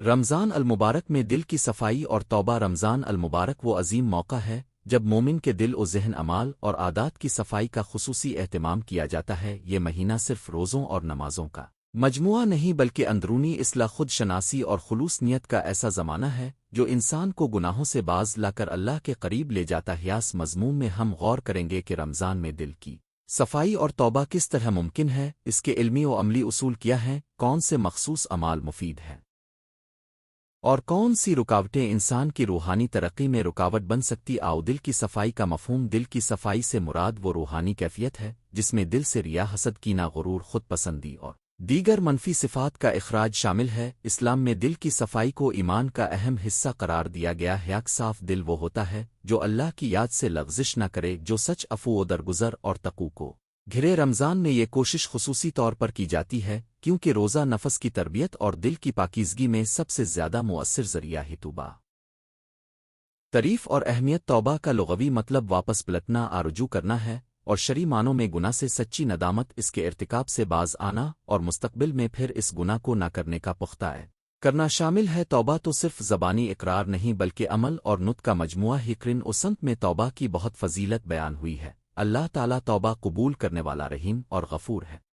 رمضان المبارک میں دل کی صفائی اور توبہ رمضان المبارک وہ عظیم موقع ہے جب مومن کے دل و ذہن اعمال اور عادات کی صفائی کا خصوصی اہتمام کیا جاتا ہے۔ یہ مہینہ صرف روزوں اور نمازوں کا مجموعہ نہیں بلکہ اندرونی اصلاح، خود شناسی اور خلوص نیت کا ایسا زمانہ ہے جو انسان کو گناہوں سے باز لا کر اللہ کے قریب لے جاتا ہے۔ اس مضمون میں ہم غور کریں گے کہ رمضان میں دل کی صفائی اور توبہ کس طرح ممکن ہے، اس کے علمی و عملی اصول کیا ہیں، کون سے مخصوص اعمال مفید ہیں اور کون سی رکاوٹیں انسان کی روحانی ترقی میں رکاوٹ بن سکتی۔ دل کی صفائی کا مفہوم۔ دل کی صفائی سے مراد وہ روحانی کیفیت ہے جس میں دل سے ریا، حسد، کینہ، غرور، خود پسندی اور دیگر منفی صفات کا اخراج شامل ہے۔ اسلام میں دل کی صفائی کو ایمان کا اہم حصہ قرار دیا گیا ہے۔ ایک صاف دل وہ ہوتا ہے جو اللہ کی یاد سے لغزش نہ کرے، جو سچ، عفو و درگزر اور تقوی کو گھرے۔ رمضان میں یہ کوشش خصوصی طور پر کی جاتی ہے کیونکہ روزہ نفس کی تربیت اور دل کی پاکیزگی میں سب سے زیادہ مؤثر ذریعہ ہے۔ توبہ، تعریف اور اہمیت۔ توبہ کا لغوی مطلب واپس پلٹنا، رجوع کرنا ہے، اور شرعی معنوں میں گناہ سے سچی ندامت، اس کے ارتکاب سے باز آنا اور مستقبل میں پھر اس گناہ کو نہ کرنے کا پختہ کرنا شامل ہے۔ توبہ تو صرف زبانی اقرار نہیں بلکہ عمل اور نطق کا مجموعہ ہے۔ قرآن و سنت میں توبہ کی بہت فضیلت بیان ہوئی ہے۔ اللہ تعالیٰ توبہ قبول کرنے والا رحیم اور غفور ہے۔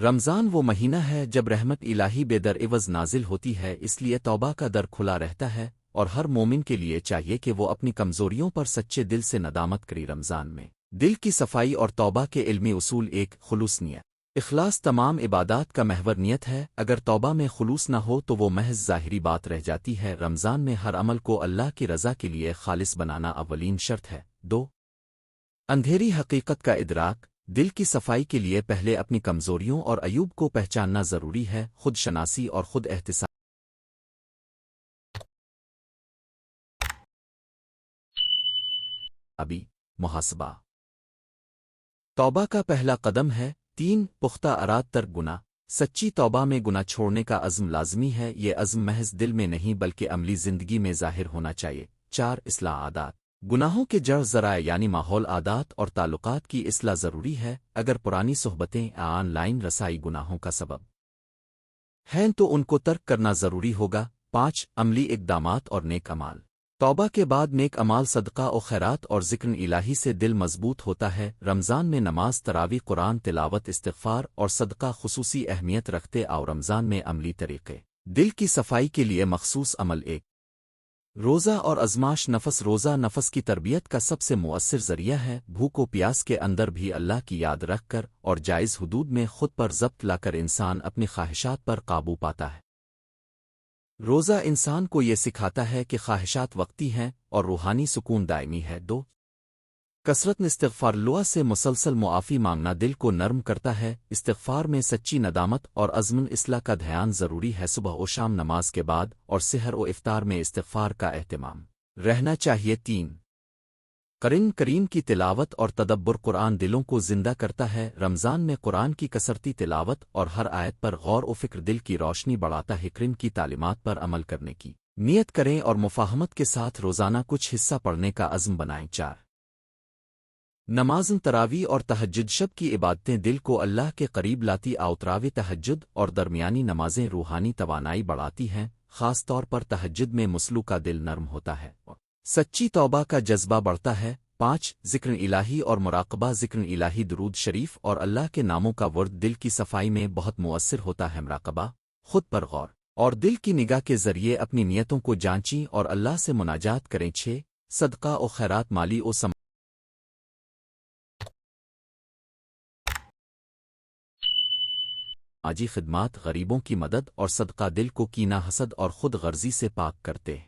رمضان وہ مہینہ ہے جب رحمت الہی بے در عوض نازل ہوتی ہے، اس لیے توبہ کا در کھلا رہتا ہے اور ہر مومن کے لیے چاہیے کہ وہ اپنی کمزوریوں پر سچے دل سے ندامت کرے۔ رمضان میں دل کی صفائی اور توبہ کے علمی اصول۔ ایک، خلوص نیت۔ اخلاص تمام عبادات کا محور نیت ہے۔ اگر توبہ میں خلوص نہ ہو تو وہ محض ظاہری بات رہ جاتی ہے۔ رمضان میں ہر عمل کو اللہ کی رضا کے لیے خالص بنانا اولین شرط ہے۔ دو، اندھیری حقیقت کا ادراک۔ دل کی صفائی کے لیے پہلے اپنی کمزوریوں اور عیوب کو پہچاننا ضروری ہے۔ خود شناسی اور خود احتساب محاسبہ توبہ کا پہلا قدم ہے۔ تین، پختہ اراد ترک گناہ۔ سچی توبہ میں گناہ چھوڑنے کا عزم لازمی ہے۔ یہ عزم محض دل میں نہیں بلکہ عملی زندگی میں ظاہر ہونا چاہیے۔ چار، اصلاح عادات۔ گناہوں کے جڑ ذرائع یعنی ماحول، عادات اور تعلقات کی اصلاح ضروری ہے۔ اگر پرانی صحبتیں، آن لائن رسائی گناہوں کا سبب ہیں تو ان کو ترک کرنا ضروری ہوگا۔ پانچ، عملی اقدامات اور نیک اعمال۔ توبہ کے بعد نیک اعمال، صدقہ و خیرات اور ذکر الہی سے دل مضبوط ہوتا ہے۔ رمضان میں نماز، تراویح، قرآن تلاوت، استغفار اور صدقہ خصوصی اہمیت رکھتے۔ اور رمضان میں عملی طریقے دل کی صفائی کے لیے مخصوص عمل۔ ایک، روزہ اور ازماش نفس۔ روزہ نفس کی تربیت کا سب سے مؤثر ذریعہ ہے۔ بھوک و پیاس کے اندر بھی اللہ کی یاد رکھ کر اور جائز حدود میں خود پر ضبط لا کر انسان اپنی خواہشات پر قابو پاتا ہے۔ روزہ انسان کو یہ سکھاتا ہے کہ خواہشات وقتی ہیں اور روحانی سکون دائمی ہے۔ دو، کثرت استغفار۔ اللہ سے مسلسل معافی مانگنا دل کو نرم کرتا ہے۔ استغفار میں سچی ندامت اور عزم اصلاح کا دھیان ضروری ہے۔ صبح و شام نماز کے بعد اور سحر و افطار میں استغفار کا اہتمام رہنا چاہیے۔ تین، قرآن کریم کی تلاوت اور تدبر۔ قرآن دلوں کو زندہ کرتا ہے۔ رمضان میں قرآن کی کثرتی تلاوت اور ہر آیت پر غور و فکر دل کی روشنی بڑھاتا ہے۔ قرآن کی تعلیمات پر عمل کرنے کی نیت کریں اور مفاہمت کے ساتھ روزانہ کچھ حصہ پڑھنے کا عزم بنائیں۔ چار، نماز، تراویح اور تہجد۔ شب کی عبادتیں دل کو اللہ کے قریب لاتی۔ تراویح، تہجد اور درمیانی نمازیں روحانی توانائی بڑھاتی ہیں۔ خاص طور پر تہجد میں مسلو کا دل نرم ہوتا ہے اور سچی توبہ کا جذبہ بڑھتا ہے۔ پانچ، ذکر الہی اور مراقبہ۔ ذکر الہی، درود شریف اور اللہ کے ناموں کا ورد دل کی صفائی میں بہت مؤثر ہوتا ہے۔ مراقبہ، خود پر غور اور دل کی نگاہ کے ذریعے اپنی نیتوں کو جانچیں اور اللہ سے مناجات کریں۔ چھ، صدقہ و خیرات۔ مالی و سماجی خدمات، غریبوں کی مدد اور صدقہ دل کو کینہ، حسد اور خود غرضی سے پاک کرتے ہیں۔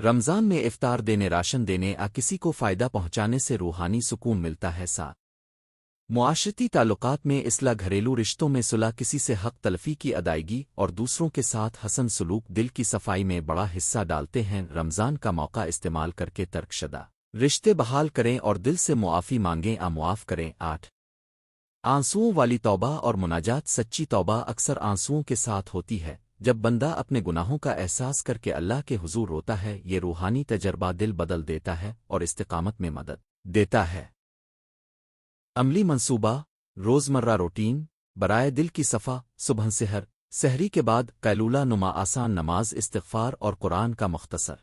رمضان میں افطار دینے، راشن دینے، کسی کو فائدہ پہنچانے سے روحانی سکون ملتا ہے۔ ساتھ، معاشرتی تعلقات میں اصلاح، گھریلو رشتوں میں صلح، کسی سے حق تلفی کی ادائیگی اور دوسروں کے ساتھ حسن سلوک دل کی صفائی میں بڑا حصہ ڈالتے ہیں۔ رمضان کا موقع استعمال کر کے ترک شدہ رشتے بحال کریں اور دل سے معافی مانگیں، معاف کریں۔ آٹھ، آنسوؤں والی توبہ اور مناجات سچی توبہ اکثر آنسوؤں کے ساتھ ہوتی ہے جب بندہ اپنے گناہوں کا احساس کر کے اللہ کے حضور روتا ہے یہ روحانی تجربہ دل بدل دیتا ہے اور استقامت میں مدد دیتا ہے عملی منصوبہ روزمرہ روٹین برائے دل کی صفا صبح سحری کے بعد قیلولہ نما آسان نماز استغفار اور قرآن کا مختصر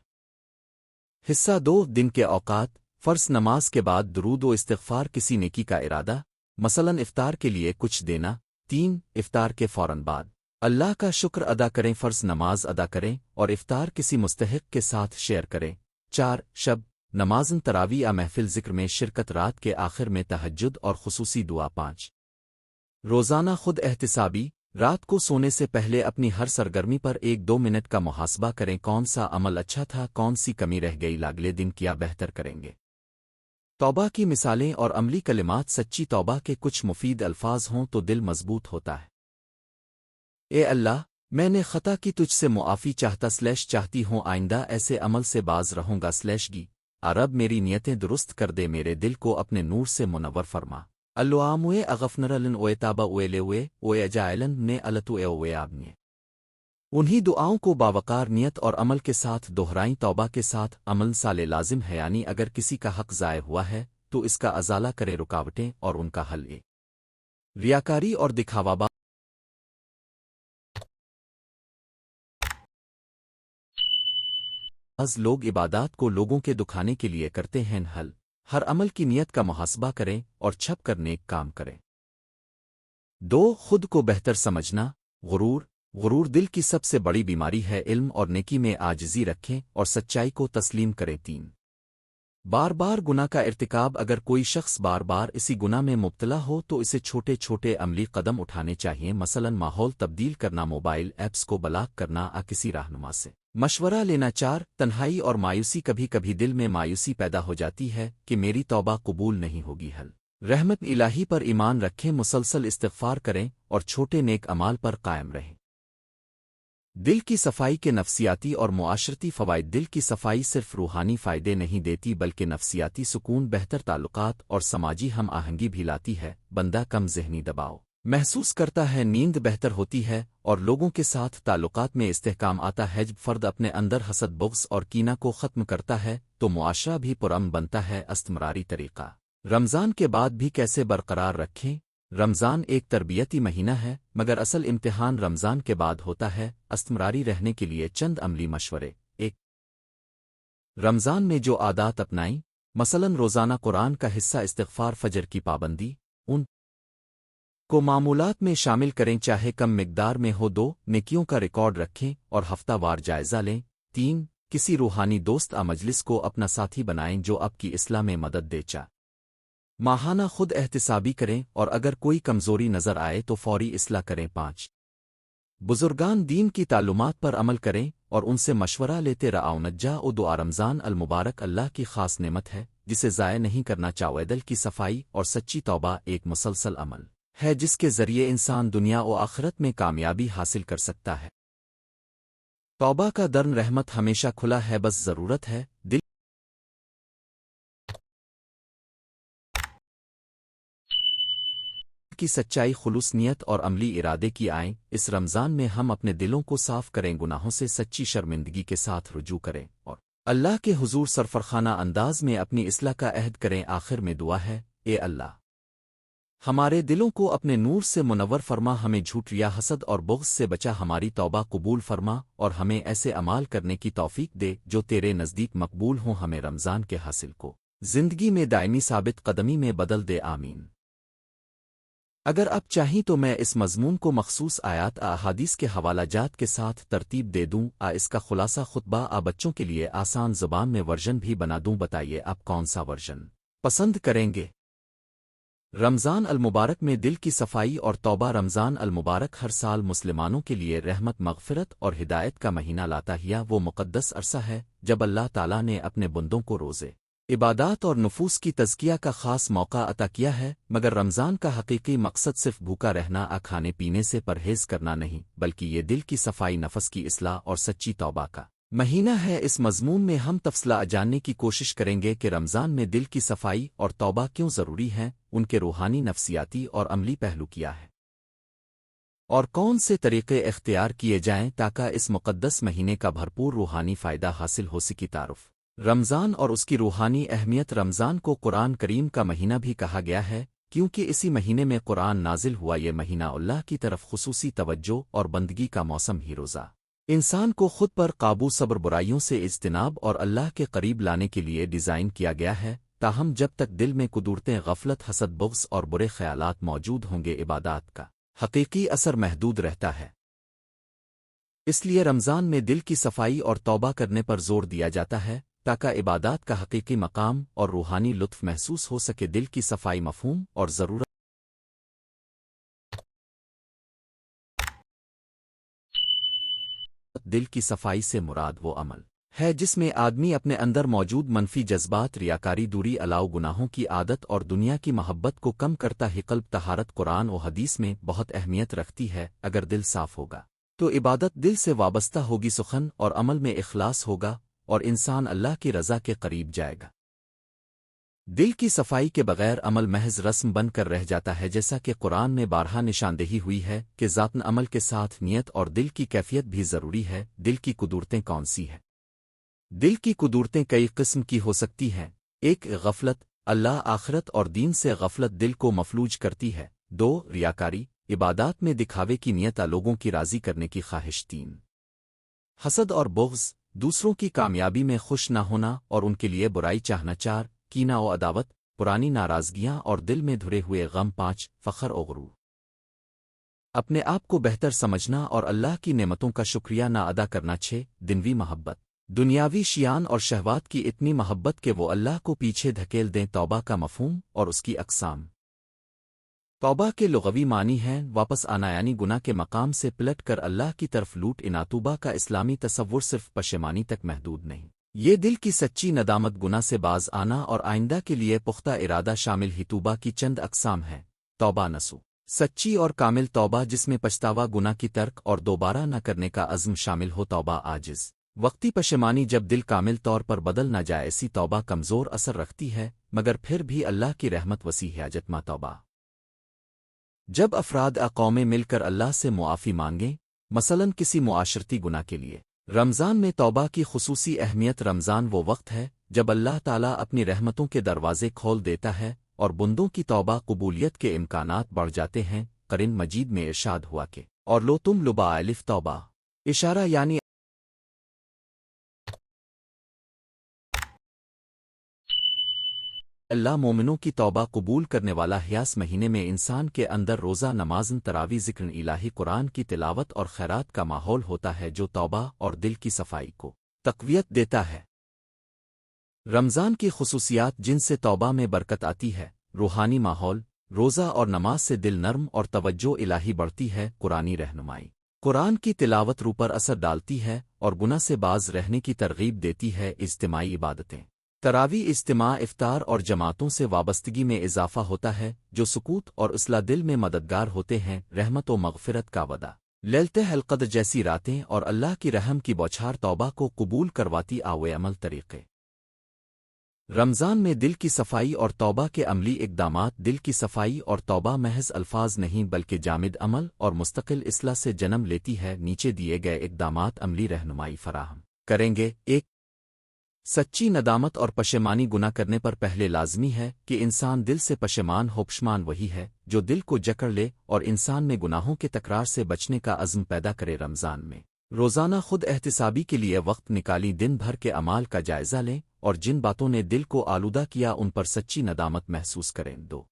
حصہ 2 دن کے اوقات فرض نماز کے بعد درود و استغفار کسی نیکی کا ارادہ مثلاً افطار کے لیے کچھ دینا 3 افطار کے فوراً بعد اللہ کا شکر ادا کریں فرض نماز ادا کریں اور افطار کسی مستحق کے ساتھ شیئر کریں 4 شب نمازن تراوی یا محفل ذکر میں شرکت رات کے آخر میں تہجد اور خصوصی دعا 5 روزانہ خود احتسابی رات کو سونے سے پہلے اپنی ہر سرگرمی پر 1-2 منٹ کا محاسبہ کریں کون سا عمل اچھا تھا کون سی کمی رہ گئی اگلے دن کیا بہتر کریں گے توبہ کی مثالیں اور عملی کلمات سچی توبہ کے کچھ مفید الفاظ ہوں تو دل مضبوط ہوتا ہے اے اللہ میں نے خطا کی تجھ سے معافی چاہتی ہوں آئندہ ایسے عمل سے باز رہوں گا گی عرب میری نیتیں درست کر دے میرے دل کو اپنے نور سے منور فرما اللواموے اغفنرلن اوے تابا اوے لیوے اوے اجائلن نے التو اوے آبنے انہی دعاؤں کو باوقار نیت اور عمل کے ساتھ دہرائیں توبہ کے ساتھ عمل سالے لازم ہے یعنی اگر کسی کا حق ضائع ہوا ہے تو اس کا ازالہ کرے رکاوٹیں اور ان کا حل ریاکاری اور دکھاوا بعض لوگ عبادات کو لوگوں کے دکھانے کے لیے کرتے ہیں حل ہر عمل کی نیت کا محاسبہ کریں اور چھپ کر نیک کام کریں 2 خود کو بہتر سمجھنا غرور دل کی سب سے بڑی بیماری ہے علم اور نیکی میں عاجزی رکھیں اور سچائی کو تسلیم کریں 3 بار بار گناہ کا ارتکاب اگر کوئی شخص بار بار اسی گناہ میں مبتلا ہو تو اسے چھوٹے چھوٹے عملی قدم اٹھانے چاہیے مثلا ماحول تبدیل کرنا موبائل ایپس کو بلاک کرنا کسی رہنما سے مشورہ لینا 4 تنہائی اور مایوسی کبھی کبھی دل میں مایوسی پیدا ہو جاتی ہے کہ میری توبہ قبول نہیں ہوگی حل رحمت الہی پر ایمان رکھیں مسلسل استغفار کریں اور چھوٹے نیک اعمال پر قائم رہیں دل کی صفائی کے نفسیاتی اور معاشرتی فوائد دل کی صفائی صرف روحانی فائدے نہیں دیتی بلکہ نفسیاتی سکون بہتر تعلقات اور سماجی ہم آہنگی بھی لاتی ہے بندہ کم ذہنی دباؤ محسوس کرتا ہے نیند بہتر ہوتی ہے اور لوگوں کے ساتھ تعلقات میں استحکام آتا ہے جب فرد اپنے اندر حسد بغض اور کینہ کو ختم کرتا ہے تو معاشرہ بھی پرامن بنتا ہے استمراری طریقہ رمضان کے بعد بھی کیسے برقرار رکھیں رمضان ایک تربیتی مہینہ ہے مگر اصل امتحان رمضان کے بعد ہوتا ہے استمراری رہنے کے لیے چند عملی مشورے 1 رمضان میں جو عادات اپنائیں مثلا روزانہ قرآن کا حصہ استغفار فجر کی پابندی ان کو معمولات میں شامل کریں چاہے کم مقدار میں ہو 2 نیکیوں کا ریکارڈ رکھیں اور ہفتہ وار جائزہ لیں 3 کسی روحانی دوست مجلس کو اپنا ساتھی بنائیں جو آپ کی اصلاح میں مدد دے ماہانہ خود احتسابی کریں اور اگر کوئی کمزوری نظر آئے تو فوری اصلاح کریں 5 بزرگان دین کی تعلمات پر عمل کریں اور ان سے مشورہ لیتے رعاونجا و دعا رمضان المبارک اللہ کی خاص نعمت ہے جسے ضائع نہیں کرنا چاہیے دل کی صفائی اور سچی توبہ ایک مسلسل عمل ہے جس کے ذریعے انسان دنیا و آخرت میں کامیابی حاصل کر سکتا ہے توبہ کا درن رحمت ہمیشہ کھلا ہے بس ضرورت ہے دل کی سچائی خلوص نیت اور عملی ارادے کی آئیں اس رمضان میں ہم اپنے دلوں کو صاف کریں گناہوں سے سچی شرمندگی کے ساتھ رجوع کریں اور اللہ کے حضور سرفرخانہ انداز میں اپنی اصلاح کا عہد کریں آخر میں دعا ہے اے اللہ ہمارے دلوں کو اپنے نور سے منور فرما ہمیں جھوٹ ریا حسد اور بغض سے بچا ہماری توبہ قبول فرما اور ہمیں ایسے اعمال کرنے کی توفیق دے جو تیرے نزدیک مقبول ہوں ہمیں رمضان کے حاصل کو زندگی میں دائمی ثابت قدمی میں بدل دے آمین اگر اب چاہیں تو میں اس مضمون کو مخصوص آیات احادیث کے حوالہ جات کے ساتھ ترتیب دے دوں اس کا خلاصہ خطبہ بچوں کے لیے آسان زبان میں ورژن بھی بنا دوں بتائیے آپ کون سا ورژن پسند کریں گے رمضان المبارک میں دل کی صفائی اور توبہ رمضان المبارک ہر سال مسلمانوں کے لیے رحمت مغفرت اور ہدایت کا مہینہ لاتا ہے وہ مقدس عرصہ ہے جب اللہ تعالیٰ نے اپنے بندوں کو روزے عبادات اور نفوس کی تزکیہ کا خاص موقع عطا کیا ہے مگر رمضان کا حقیقی مقصد صرف بھوکا رہنا کھانے پینے سے پرہیز کرنا نہیں بلکہ یہ دل کی صفائی نفس کی اصلاح اور سچی توبہ کا مہینہ ہے اس مضمون میں ہم تفصیلات جاننے کی کوشش کریں گے کہ رمضان میں دل کی صفائی اور توبہ کیوں ضروری ہیں ان کے روحانی نفسیاتی اور عملی پہلو کیا ہے اور کون سے طریقے اختیار کیے جائیں تاکہ اس مقدس مہینے کا بھرپور روحانی فائدہ حاصل ہو سکی تعارف رمضان اور اس کی روحانی اہمیت رمضان کو قرآن کریم کا مہینہ بھی کہا گیا ہے کیونکہ اسی مہینے میں قرآن نازل ہوا یہ مہینہ اللہ کی طرف خصوصی توجہ اور بندگی کا موسم ہی روزہ انسان کو خود پر قابو صبر برائیوں سے اجتناب اور اللہ کے قریب لانے کے لیے ڈیزائن کیا گیا ہے تاہم جب تک دل میں قدورتیں غفلت حسد بغض اور برے خیالات موجود ہوں گے عبادات کا حقیقی اثر محدود رہتا ہے اس لیے رمضان میں دل کی صفائی اور توبہ کرنے پر زور دیا جاتا ہے تاکہ عبادات کا حقیقی مقام اور روحانی لطف محسوس ہو سکے دل کی صفائی مفہوم اور ضرورت دل کی صفائی سے مراد وہ عمل ہے جس میں آدمی اپنے اندر موجود منفی جذبات ریاکاری دوری الاؤ گناہوں کی عادت اور دنیا کی محبت کو کم کرتا ہی قلب طہارت قرآن و حدیث میں بہت اہمیت رکھتی ہے اگر دل صاف ہوگا تو عبادت دل سے وابستہ ہوگی سخن اور عمل میں اخلاص ہوگا اور انسان اللہ کی رضا کے قریب جائے گا دل کی صفائی کے بغیر عمل محض رسم بن کر رہ جاتا ہے جیسا کہ قرآن میں بارہا نشاندہی ہوئی ہے کہ ذاتن عمل کے ساتھ نیت اور دل کی کیفیت بھی ضروری ہے دل کی قدورتیں کون سی ہیں دل کی قدورتیں کئی قسم کی ہو سکتی ہیں ایک غفلت اللہ آخرت اور دین سے غفلت دل کو مفلوج کرتی ہے دو ریاکاری عبادات میں دکھاوے کی نیت لوگوں کی راضی کرنے کی خواہش تین حسد اور بغض دوسروں کی کامیابی میں خوش نہ ہونا اور ان کے لیے برائی چاہنا چار کینہ و عداوت پرانی ناراضگیاں اور دل میں دھرے ہوئے غم پانچ فخر و غرور اپنے آپ کو بہتر سمجھنا اور اللہ کی نعمتوں کا شکریہ نہ ادا کرنا چھ دنوی محبت دنیاوی شیان اور شہوات کی اتنی محبت کہ وہ اللہ کو پیچھے دھکیل دیں توبہ کا مفہوم اور اس کی اقسام توبہ کے لغوی معنی ہیں واپس آنا یعنی گناہ کے مقام سے پلٹ کر اللہ کی طرف لوٹ اناتوبہ کا اسلامی تصور صرف پشیمانی تک محدود نہیں یہ دل کی سچی ندامت گناہ سے باز آنا اور آئندہ کے لیے پختہ ارادہ شامل ہی توبہ کی چند اقسام ہیں توبہ نسو سچی اور کامل توبہ جس میں پچھتاوا گناہ کی ترک اور دوبارہ نہ کرنے کا عزم شامل ہو توبہ عاجز وقتی پشیمانی جب دل کامل طور پر بدل نہ جائے ایسی توبہ کمزور اثر رکھتی ہے مگر پھر بھی اللہ کی رحمت وسیع ہے حاجتمہ توبہ جب افراد قومیں مل کر اللہ سے معافی مانگیں مثلاً کسی معاشرتی گناہ کے لیے رمضان میں توبہ کی خصوصی اہمیت رمضان وہ وقت ہے جب اللہ تعالیٰ اپنی رحمتوں کے دروازے کھول دیتا ہے اور بندوں کی توبہ قبولیت کے امکانات بڑھ جاتے ہیں قرآن مجید میں ارشاد ہوا کہ اور لو تم لبا الف توبہ اشارہ یعنی اللہ مومنوں کی توبہ قبول کرنے والا حیاس مہینے میں انسان کے اندر روزہ نمازن تراوی ذکر الہی قرآن کی تلاوت اور خیرات کا ماحول ہوتا ہے جو توبہ اور دل کی صفائی کو تقویت دیتا ہے رمضان کی خصوصیات جن سے توبہ میں برکت آتی ہے روحانی ماحول روزہ اور نماز سے دل نرم اور توجہ الہی بڑھتی ہے قرآنی رہنمائی قرآن کی تلاوت روح پر اثر ڈالتی ہے اور گناہ سے باز رہنے کی ترغیب دیتی ہے اجتماعی عبادتیں تراوی اجتماع افطار اور جماعتوں سے وابستگی میں اضافہ ہوتا ہے جو سکوت اور اصلاح دل میں مددگار ہوتے ہیں رحمت و مغفرت کا وعدہ لیلت القدر جیسی راتیں اور اللہ کی رحم کی بوچھار توبہ کو قبول کرواتی آوے عمل طریقے رمضان میں دل کی صفائی اور توبہ کے عملی اقدامات دل کی صفائی اور توبہ محض الفاظ نہیں بلکہ جامد عمل اور مستقل اصلاح سے جنم لیتی ہے نیچے دیے گئے اقدامات عملی رہنمائی فراہم کریں گے ایک سچی ندامت اور پشیمانی گناہ کرنے پر پہلے لازمی ہے کہ انسان دل سے پشیمان ہو پشمان وہی ہے جو دل کو جکڑ لے اور انسان میں گناہوں کے تکرار سے بچنے کا عزم پیدا کرے رمضان میں روزانہ خود احتسابی کے لیے وقت نکالی دن بھر کے اعمال کا جائزہ لیں اور جن باتوں نے دل کو آلودہ کیا ان پر سچی ندامت محسوس کریں دو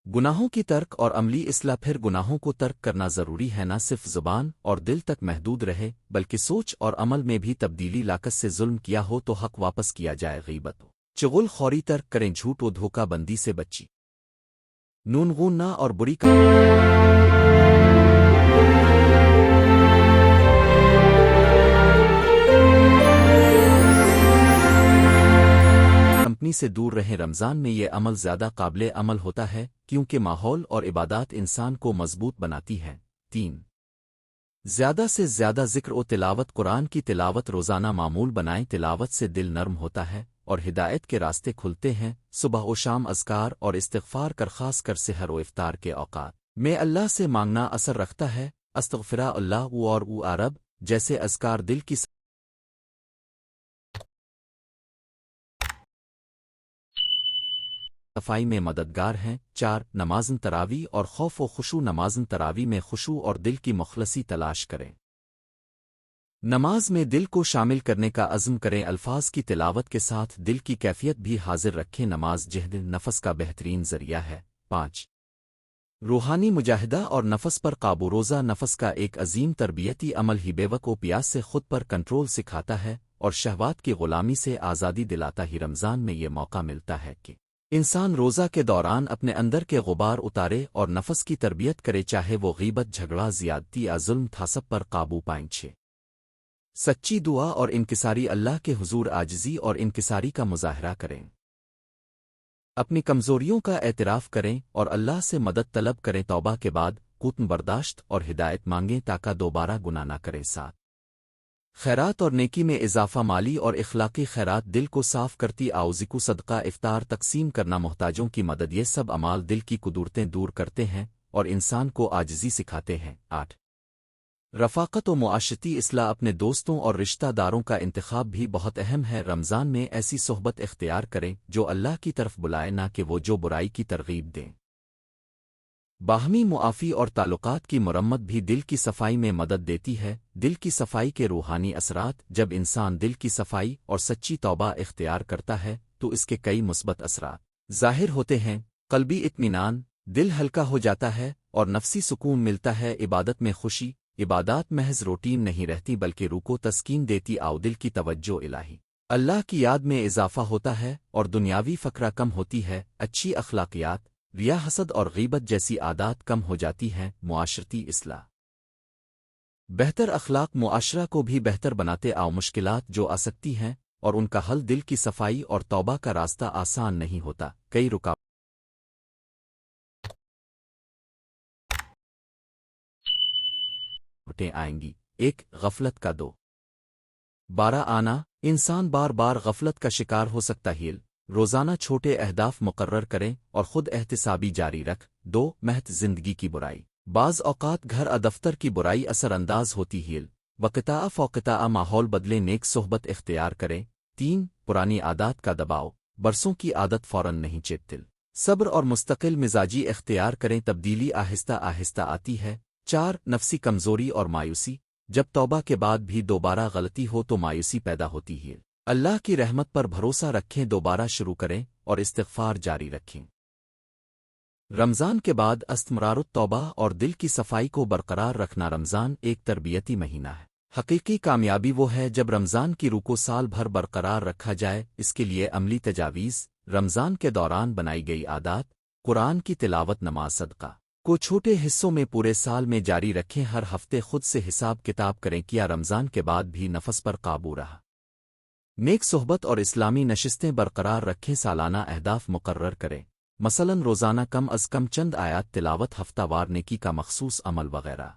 گناہوں کی ترک اور عملی اصلاح پھر گناہوں کو ترک کرنا ضروری ہے نہ صرف زبان اور دل تک محدود رہے بلکہ سوچ اور عمل میں بھی تبدیلی لاکت سے ظلم کیا ہو تو حق واپس کیا جائے غیبت ہو چغل خوری ترک کریں جھوٹ و دھوکہ بندی سے بچی نون غون نہ اور بری کمپنی سے دور رہیں رمضان میں یہ عمل زیادہ قابل عمل ہوتا ہے کیونکہ ماحول اور عبادات انسان کو مضبوط بناتی ہیں تین زیادہ سے زیادہ ذکر و تلاوت قرآن کی تلاوت روزانہ معمول بنائیں تلاوت سے دل نرم ہوتا ہے اور ہدایت کے راستے کھلتے ہیں۔ صبح و شام اذکار اور استغفار کر، خاص کر سحر و افطار کے اوقات میں اللہ سے مانگنا اثر رکھتا ہے۔ استغفرا اللہ اور عرب جیسے اذکار دل کی صفائی میں مددگار ہیں۔ 4 نمازن تراوی اور خوف و خشوع۔ نمازن تراوی میں خشوع اور دل کی مخلصی تلاش کریں۔ نماز میں دل کو شامل کرنے کا عزم کریں، الفاظ کی تلاوت کے ساتھ دل کی کیفیت بھی حاضر رکھیں۔ نماز جہد نفس کا بہترین ذریعہ ہے۔ 5 روحانی مجاہدہ اور نفس پر قابو۔ روزہ نفس کا ایک عظیم تربیتی عمل ہی بیوق و پیاس سے خود پر کنٹرول سکھاتا ہے اور شہوات کی غلامی سے آزادی دلاتا ہی رمضان میں یہ موقع ملتا ہے کہ انسان روزہ کے دوران اپنے اندر کے غبار اتارے اور نفس کی تربیت کرے، چاہے وہ غیبت، جھگڑا، زیادتی یا ظلم تھا، سب پر قابو پائیں۔ 6 سچی دعا اور انکساری۔ اللہ کے حضور عاجزی اور انکساری کا مظاہرہ کریں، اپنی کمزوریوں کا اعتراف کریں اور اللہ سے مدد طلب کریں۔ توبہ کے بعد قوتن برداشت اور ہدایت مانگیں تاکہ دوبارہ گناہ نہ کریں۔ 7 خیرات اور نیکی میں اضافہ۔ مالی اور اخلاقی خیرات دل کو صاف کرتی، ذکر، صدقہ، افطار، تقسیم کرنا، محتاجوں کی مدد، یہ سب اعمال دل کی قدورتیں دور کرتے ہیں اور انسان کو عاجزی سکھاتے ہیں۔ 8 رفاقت و معاشرتی اصلاح۔ اپنے دوستوں اور رشتہ داروں کا انتخاب بھی بہت اہم ہے۔ رمضان میں ایسی صحبت اختیار کریں جو اللہ کی طرف بلائے، نہ کہ وہ جو برائی کی ترغیب دیں۔ باہمی معافی اور تعلقات کی مرمت بھی دل کی صفائی میں مدد دیتی ہے۔ دل کی صفائی کے روحانی اثرات۔ جب انسان دل کی صفائی اور سچی توبہ اختیار کرتا ہے تو اس کے کئی مثبت اثرات ظاہر ہوتے ہیں۔ قلبی اطمینان، دل ہلکا ہو جاتا ہے اور نفسی سکون ملتا ہے۔ عبادت میں خوشی، عبادات محض روٹین نہیں رہتی بلکہ روح کو تسکین دیتی، دل کی توجہ الہی اللہ کی یاد میں اضافہ ہوتا ہے اور دنیاوی فقرہ کم ہوتی ہے۔ اچھی اخلاقیات، ریا، حسد اور غیبت جیسی عادات کم ہو جاتی ہیں۔ معاشرتی اصلاح۔ بہتر اخلاق معاشرہ کو بھی بہتر بناتے۔ مشکلات جو آ سکتی ہیں اور ان کا حل۔ دل کی صفائی اور توبہ کا راستہ آسان نہیں ہوتا، کئی رکاوٹیں آئیں گی۔ 1 غفلت کا دوبارہ آنا۔ انسان بار بار غفلت کا شکار ہو سکتا ہے۔ روزانہ چھوٹے اہداف مقرر کریں اور خود احتسابی جاری رکھ۔ 2 محض زندگی کی برائی۔ بعض اوقات گھر دفتر کی برائی اثر انداز ہوتی ہے، وقتاء فوقتاء ماحول بدلے، نیک صحبت اختیار کریں۔ 3 پرانی عادات کا دباؤ۔ برسوں کی عادت فوراً نہیں چیتل، صبر اور مستقل مزاجی اختیار کریں، تبدیلی آہستہ آہستہ آتی ہے۔ 4 نفسی کمزوری اور مایوسی۔ جب توبہ کے بعد بھی دوبارہ غلطی ہو تو مایوسی پیدا ہوتی ہے۔ اللہ کی رحمت پر بھروسہ رکھیں، دوبارہ شروع کریں اور استغفار جاری رکھیں۔ رمضان کے بعد استمرار التوبہ اور دل کی صفائی کو برقرار رکھنا۔ رمضان ایک تربیتی مہینہ ہے۔ حقیقی کامیابی وہ ہے جب رمضان کی روح کو سال بھر برقرار رکھا جائے۔ اس کے لیے عملی تجاویز: رمضان کے دوران بنائی گئی عادات، قرآن کی تلاوت، نماز، صدقہ کو چھوٹے حصوں میں پورے سال میں جاری رکھیں۔ ہر ہفتے خود سے حساب کتاب کریں، کیا رمضان کے بعد بھی نفس پر قابو رہا؟ نیک صحبت اور اسلامی نشستیں برقرار رکھیں، سالانہ اہداف مقرر کریں، مثلا روزانہ کم از کم چند آیات تلاوت، ہفتہ وار نیکی کا مخصوص عمل وغیرہ۔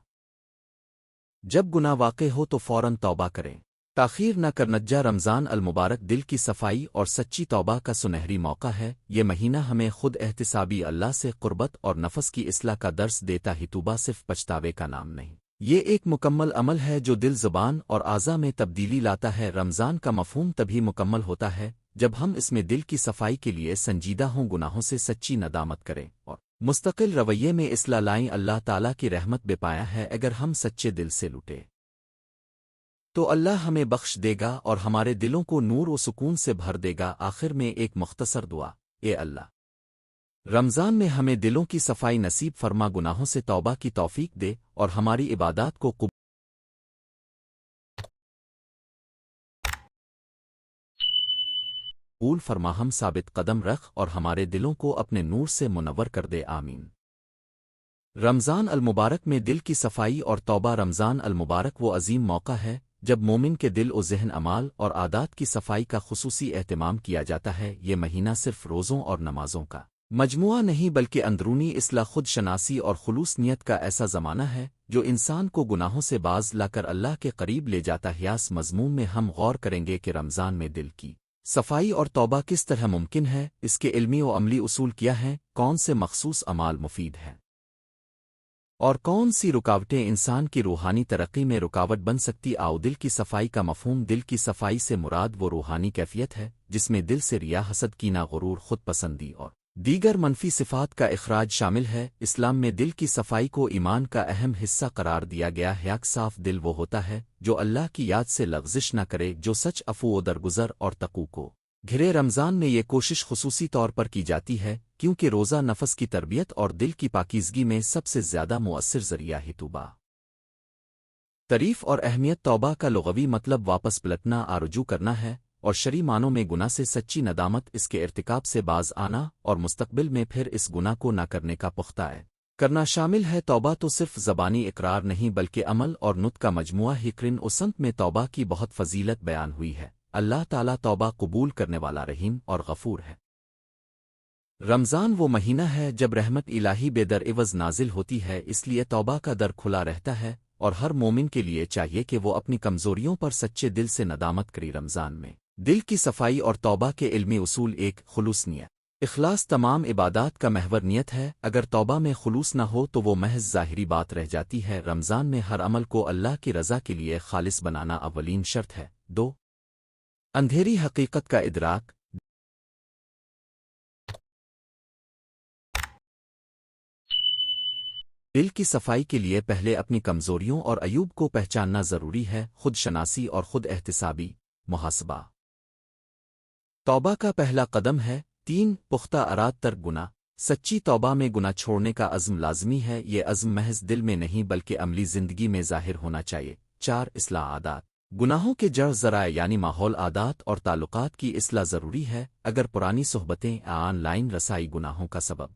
جب گناہ واقع ہو تو فوراً توبہ کریں، تاخیر نہ کرنجا۔ رمضان المبارک دل کی صفائی اور سچی توبہ کا سنہری موقع ہے۔ یہ مہینہ ہمیں خود احتسابی، اللہ سے قربت اور نفس کی اصلاح کا درس دیتا ہی۔ توبہ صرف پچھتاوے کا نام نہیں، یہ ایک مکمل عمل ہے جو دل، زبان اور اعضاء میں تبدیلی لاتا ہے۔ رمضان کا مفہوم تبھی مکمل ہوتا ہے جب ہم اس میں دل کی صفائی کے لیے سنجیدہ ہوں، گناہوں سے سچی ندامت کریں اور مستقل رویے میں اصلاح لائیں۔ اللہ تعالیٰ کی رحمت بے پایا ہے، اگر ہم سچے دل سے لوٹے تو اللہ ہمیں بخش دے گا اور ہمارے دلوں کو نور و سکون سے بھر دے گا۔ آخر میں ایک مختصر دعا: اے اللہ، رمضان میں ہمیں دلوں کی صفائی نصیب فرما، گناہوں سے توبہ کی توفیق دے اور ہماری عبادات کو قبول فرما، ہم ثابت قدم رکھ اور ہمارے دلوں کو اپنے نور سے منور کر دے، آمین۔ رمضان المبارک میں دل کی صفائی اور توبہ۔ رمضان المبارک وہ عظیم موقع ہے جب مومن کے دل و ذہن، اعمال اور عادات کی صفائی کا خصوصی اہتمام کیا جاتا ہے۔ یہ مہینہ صرف روزوں اور نمازوں کا مجموعہ نہیں بلکہ اندرونی اصلاح، خود شناسی اور خلوص نیت کا ایسا زمانہ ہے جو انسان کو گناہوں سے باز لا کر اللہ کے قریب لے جاتا ہے۔ اس مضمون میں ہم غور کریں گے کہ رمضان میں دل کی صفائی اور توبہ کس طرح ممکن ہے، اس کے علمی و عملی اصول کیا ہیں، کون سے مخصوص اعمال مفید ہیں اور کون سی رکاوٹیں انسان کی روحانی ترقی میں رکاوٹ بن سکتی۔ دل کی صفائی کا مفہوم۔ دل کی صفائی سے مراد وہ روحانی کیفیت ہے جس میں دل سے ریا، حسد، کینہ، غرور، خود پسندی اور دیگر منفی صفات کا اخراج شامل ہے۔ اسلام میں دل کی صفائی کو ایمان کا اہم حصہ قرار دیا گیا ہے۔ ایک صاف دل وہ ہوتا ہے جو اللہ کی یاد سے لغزش نہ کرے، جو سچ، عفو و درگزر اور تقوی کو گھرے۔ رمضان میں یہ کوشش خصوصی طور پر کی جاتی ہے کیونکہ روزہ نفس کی تربیت اور دل کی پاکیزگی میں سب سے زیادہ مؤثر ذریعہ ہے۔ توبہ، تعریف اور اہمیت۔ توبہ کا لغوی مطلب واپس پلٹنا، رجوع کرنا ہے، اور شرعی معنوں میں گناہ سے سچی ندامت، اس کے ارتکاب سے باز آنا اور مستقبل میں پھر اس گناہ کو نہ کرنے کا پختہ کرنا شامل ہے۔ توبہ تو صرف زبانی اقرار نہیں بلکہ عمل اور نطق کا مجموعہ ہے۔ قرآن و سنت میں توبہ کی بہت فضیلت بیان ہوئی ہے۔ اللہ تعالیٰ توبہ قبول کرنے والا رحیم اور غفور ہے۔ رمضان وہ مہینہ ہے جب رحمت الہی بے در عوض نازل ہوتی ہے، اس لیے توبہ کا در کھلا رہتا ہے اور ہر مومن کے لیے چاہیے کہ وہ اپنی کمزوریوں پر سچے دل سے ندامت کرے۔ رمضان میں دل کی صفائی اور توبہ کے علمی اصول۔ ایک، خلوص نیت۔ اخلاص تمام عبادات کا محور نیت ہے۔ اگر توبہ میں خلوص نہ ہو تو وہ محض ظاہری بات رہ جاتی ہے۔ رمضان میں ہر عمل کو اللہ کی رضا کے لیے خالص بنانا اولین شرط ہے۔ دو، اندھیری حقیقت کا ادراک۔ دل کی صفائی کے لیے پہلے اپنی کمزوریوں اور عیوب کو پہچاننا ضروری ہے۔ خود شناسی اور خود احتسابی محاسبہ توبہ کا پہلا قدم ہے۔ تین، پختہ اراد ترک گناہ۔ سچی توبہ میں گناہ چھوڑنے کا عزم لازمی ہے۔ یہ عزم محض دل میں نہیں بلکہ عملی زندگی میں ظاہر ہونا چاہیے۔ چار، اصلاح عادات۔ گناہوں کے جڑ ذرائع یعنی ماحول، عادات اور تعلقات کی اصلاح ضروری ہے۔ اگر پرانی صحبتیں، آن لائن رسائی گناہوں کا سبب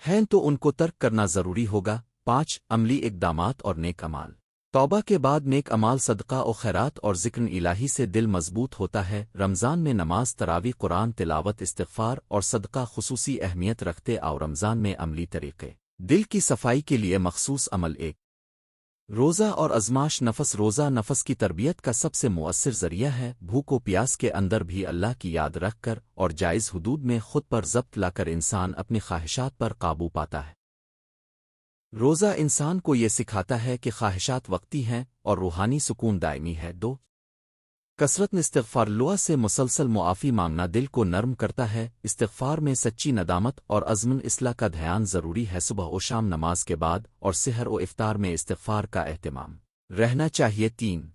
ہیں تو ان کو ترک کرنا ضروری ہوگا۔ پانچ، عملی اقدامات اور نیک اعمال۔ توبہ کے بعد نیک اعمال، صدقہ و خیرات اور ذکر الہی سے دل مضبوط ہوتا ہے۔ رمضان میں نماز، تراویح، قرآن تلاوت، استغفار اور صدقہ خصوصی اہمیت رکھتے اور رمضان میں عملی طریقے دل کی صفائی کے لیے مخصوص عمل۔ ایک، روزہ اور ازماش نفس۔ روزہ نفس کی تربیت کا سب سے مؤثر ذریعہ ہے۔ بھوک و پیاس کے اندر بھی اللہ کی یاد رکھ کر اور جائز حدود میں خود پر ضبط لا کر انسان اپنی خواہشات پر قابو پاتا ہے۔ روزہ انسان کو یہ سکھاتا ہے کہ خواہشات وقتی ہیں اور روحانی سکون دائمی ہے۔ دو، کثرت استغفار۔ اللہ سے مسلسل معافی مانگنا دل کو نرم کرتا ہے۔ استغفار میں سچی ندامت اور عزم اصلاح کا دھیان ضروری ہے۔ صبح و شام نماز کے بعد اور سحر و افطار میں استغفار کا اہتمام رہنا چاہیے۔ تین،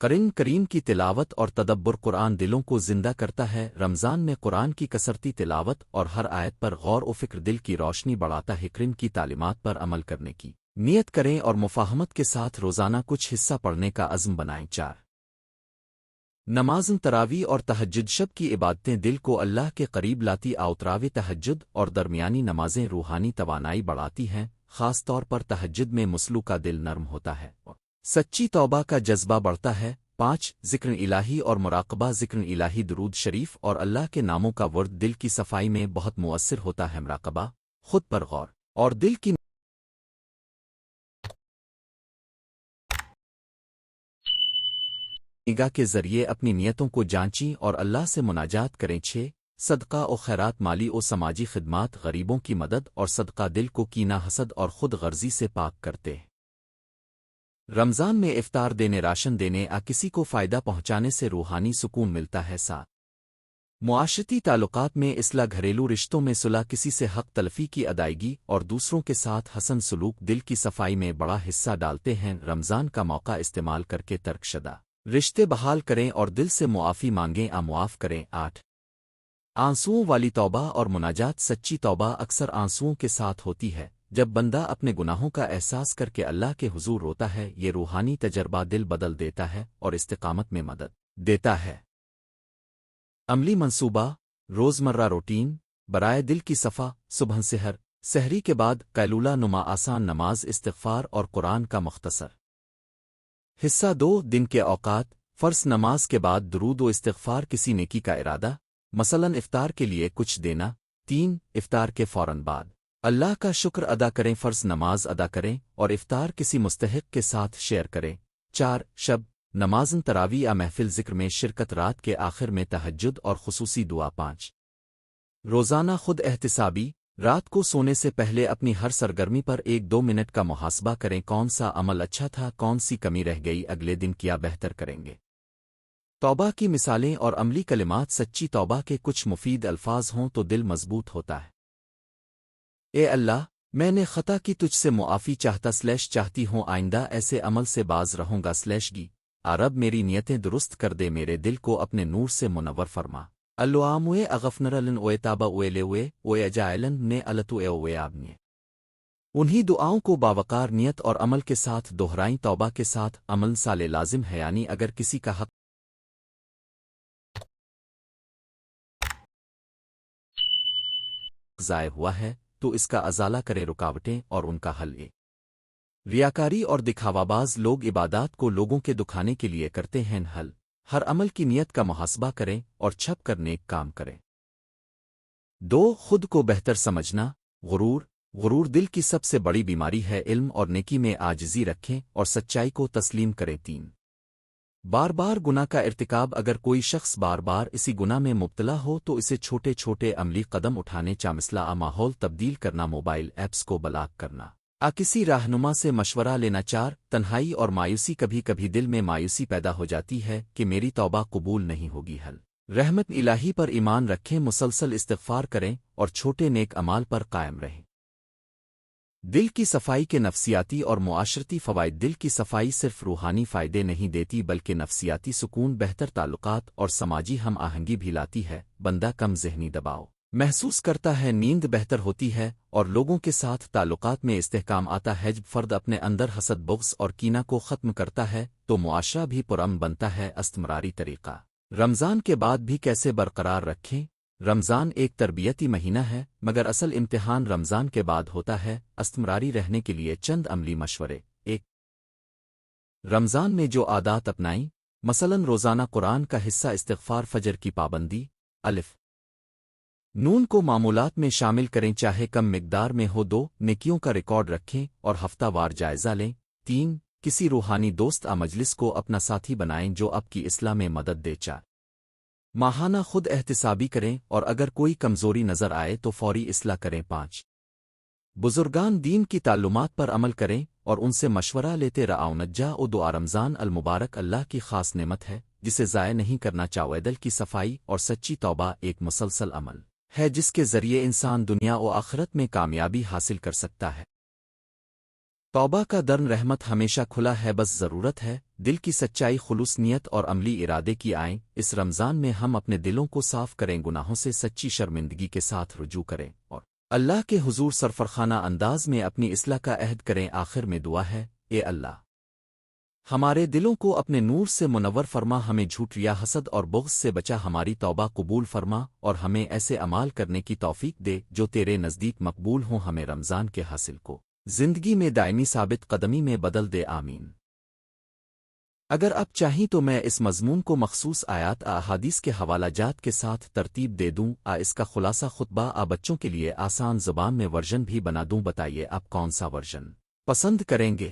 قرآن کریم کی تلاوت اور تدبر۔ قرآن دلوں کو زندہ کرتا ہے۔ رمضان میں قرآن کی کثرتی تلاوت اور ہر آیت پر غور و فکر دل کی روشنی بڑھاتا ہے۔ قرآن کی تعلیمات پر عمل کرنے کی نیت کریں اور مفاہمت کے ساتھ روزانہ کچھ حصہ پڑھنے کا عزم بنائیں۔ چار، نماز تراویح اور تہجد۔ شب کی عبادتیں دل کو اللہ کے قریب لاتی۔ تراویح، تہجد اور درمیانی نمازیں روحانی توانائی بڑھاتی ہیں۔ خاص طور پر تہجد میں مسلو کا دل نرم ہوتا ہے اور سچی توبہ کا جذبہ بڑھتا ہے۔ پانچ، ذکر الہی اور مراقبہ۔ ذکر الہی، درود شریف اور اللہ کے ناموں کا ورد دل کی صفائی میں بہت مؤثر ہوتا ہے۔ مراقبہ، خود پر غور اور دل کی نگاہ کے ذریعے اپنی نیتوں کو جانچیں اور اللہ سے مناجات کریں۔ چھ، صدقہ و خیرات۔ مالی و سماجی خدمات، غریبوں کی مدد اور صدقہ دل کو کینہ، حسد اور خود غرضی سے پاک کرتے ہیں۔ رمضان میں افطار دینے، راشن دینے کسی کو فائدہ پہنچانے سے روحانی سکون ملتا ہے۔ ساتھ، معاشرتی تعلقات میں اصلاح، گھریلو رشتوں میں صلح، کسی سے حق تلفی کی ادائیگی اور دوسروں کے ساتھ حسن سلوک دل کی صفائی میں بڑا حصہ ڈالتے ہیں۔ رمضان کا موقع استعمال کر کے ترک شدہ رشتے بحال کریں اور دل سے معافی مانگیں، معاف کریں۔ آٹھ، آنسوؤں والی توبہ اور مناجات۔ سچی توبہ اکثر آنسوؤں کے ساتھ ہوتی ہے۔ جب بندہ اپنے گناہوں کا احساس کر کے اللہ کے حضور روتا ہے، یہ روحانی تجربہ دل بدل دیتا ہے اور استقامت میں مدد دیتا ہے۔ عملی منصوبہ، روزمرہ روٹین برائے دل کی صفا۔ صبح سحری کے بعد قیلولہ نما آسان نماز، استغفار اور قرآن کا مختصر حصہ۔ دو، دن کے اوقات، فرض نماز کے بعد درود و استغفار، کسی نیکی کا ارادہ، مثلاً افطار کے لیے کچھ دینا۔ تین، افطار کے فوراً بعد اللہ کا شکر ادا کریں، فرض نماز ادا کریں اور افطار کسی مستحق کے ساتھ شیئر کریں۔ چار، شب نمازن تراوی یا محفل ذکر میں شرکت، رات کے آخر میں تہجد اور خصوصی دعا 5 روزانہ خود احتسابی، رات کو سونے سے پہلے اپنی ہر سرگرمی پر 1-2 منٹ کا محاسبہ کریں، کون سا عمل اچھا تھا، کون سی کمی رہ گئی، اگلے دن کیا بہتر کریں گے۔ توبہ کی مثالیں اور عملی کلمات، سچی توبہ کے کچھ مفید الفاظ ہوں تو دل مضبوط ہوتا ہے۔ اے اللہ، میں نے خطا کی، تجھ سے معافی چاہتی ہوں، آئندہ ایسے عمل سے باز رہوں گا گی رب میری نیتیں درست کر دے، میرے دل کو اپنے نور سے منور فرما۔ اللواموے اغفنرلن اوے تابا اوے لیوے اوے اجائلن نے التو اے اوے آبنیے۔ انہی دعاؤں کو باوقار نیت اور عمل کے ساتھ دہرائیں، توبہ کے ساتھ عمل سالے لازم ہے، یعنی اگر کسی کا حق ضائع ہوا ہے تو اس کا ازالہ کرے، رکاوٹیں اور ان کا حل ہے۔ ریاکاری اور دکھاوا باز لوگ عبادات کو لوگوں کے دکھانے کے لیے کرتے ہیں، حل ہر عمل کی نیت کا محاسبہ کریں اور چھپ کر نیک کام کریں۔ 2 خود کو بہتر سمجھنا، غرور دل کی سب سے بڑی بیماری ہے، علم اور نیکی میں عاجزی رکھیں اور سچائی کو تسلیم کریں۔ 3 بار بار گناہ کا ارتکاب، اگر کوئی شخص بار بار اسی گناہ میں مبتلا ہو تو اسے چھوٹے چھوٹے عملی قدم اٹھانے چامسلا ماحول تبدیل کرنا، موبائل ایپس کو بلاک کرنا، کسی رہنما سے مشورہ لینا۔ 4 تنہائی اور مایوسی، کبھی کبھی دل میں مایوسی پیدا ہو جاتی ہے کہ میری توبہ قبول نہیں ہوگی، حل رحمت الہی پر ایمان رکھیں، مسلسل استغفار کریں اور چھوٹے نیک اعمال پر قائم رہیں۔ دل کی صفائی کے نفسیاتی اور معاشرتی فوائد، دل کی صفائی صرف روحانی فائدے نہیں دیتی بلکہ نفسیاتی سکون، بہتر تعلقات اور سماجی ہم آہنگی بھی لاتی ہے۔ بندہ کم ذہنی دباؤ محسوس کرتا ہے، نیند بہتر ہوتی ہے اور لوگوں کے ساتھ تعلقات میں استحکام آتا ہے۔ جب فرد اپنے اندر حسد، بغض اور کینہ کو ختم کرتا ہے تو معاشرہ بھی پرامن بنتا ہے۔ استمراری طریقہ، رمضان کے بعد بھی کیسے برقرار رکھیں؟ رمضان ایک تربیتی مہینہ ہے، مگر اصل امتحان رمضان کے بعد ہوتا ہے۔ استمراری رہنے کے لیے چند عملی مشورے۔ 1 رمضان میں جو عادات اپنائیں، مثلاً روزانہ قرآن کا حصہ، استغفار، فجر کی پابندی، الف نون کو معمولات میں شامل کریں، چاہے کم مقدار میں ہو۔ 2 نیکیوں کا ریکارڈ رکھیں اور ہفتہ وار جائزہ لیں۔ 3 کسی روحانی دوست مجلس کو اپنا ساتھی بنائیں جو آپ کی اصلاح میں مدد دے۔ 4 ماہانہ خود احتسابی کریں اور اگر کوئی کمزوری نظر آئے تو فوری اصلاح کریں۔ 5 بزرگان دین کی تعلمات پر عمل کریں اور ان سے مشورہ لیتے رہو۔ نجا او دعا، رمضان المبارک اللہ کی خاص نعمت ہے جسے ضائع نہیں کرنا چاہیے۔ دل کی صفائی اور سچی توبہ ایک مسلسل عمل ہے جس کے ذریعے انسان دنیا و آخرت میں کامیابی حاصل کر سکتا ہے۔ توبہ کا در رحمت ہمیشہ کھلا ہے، بس ضرورت ہے دل کی سچائی، خلوص نیت اور عملی ارادے کی آئیں۔ اس رمضان میں ہم اپنے دلوں کو صاف کریں، گناہوں سے سچی شرمندگی کے ساتھ رجوع کریں اور اللہ کے حضور سرفرخانہ انداز میں اپنی اصلاح کا عہد کریں۔ آخر میں دعا ہے، اے اللہ، ہمارے دلوں کو اپنے نور سے منور فرما، ہمیں جھوٹ یا حسد اور بغض سے بچا، ہماری توبہ قبول فرما اور ہمیں ایسے اعمال کرنے کی توفیق دے جو تیرے نزدیک مقبول ہوں۔ ہمیں رمضان کے حاصل کو زندگی میں دائمی ثابت قدمی میں بدل دے، آمین۔ اگر آپ چاہیں تو میں اس مضمون کو مخصوص آیات احادیث کے حوالہ جات کے ساتھ ترتیب دے دوں، اس کا خلاصہ خطبہ بچوں کے لیے آسان زبان میں ورژن بھی بنا دوں، بتائیے آپ کون سا ورژن پسند کریں گے؟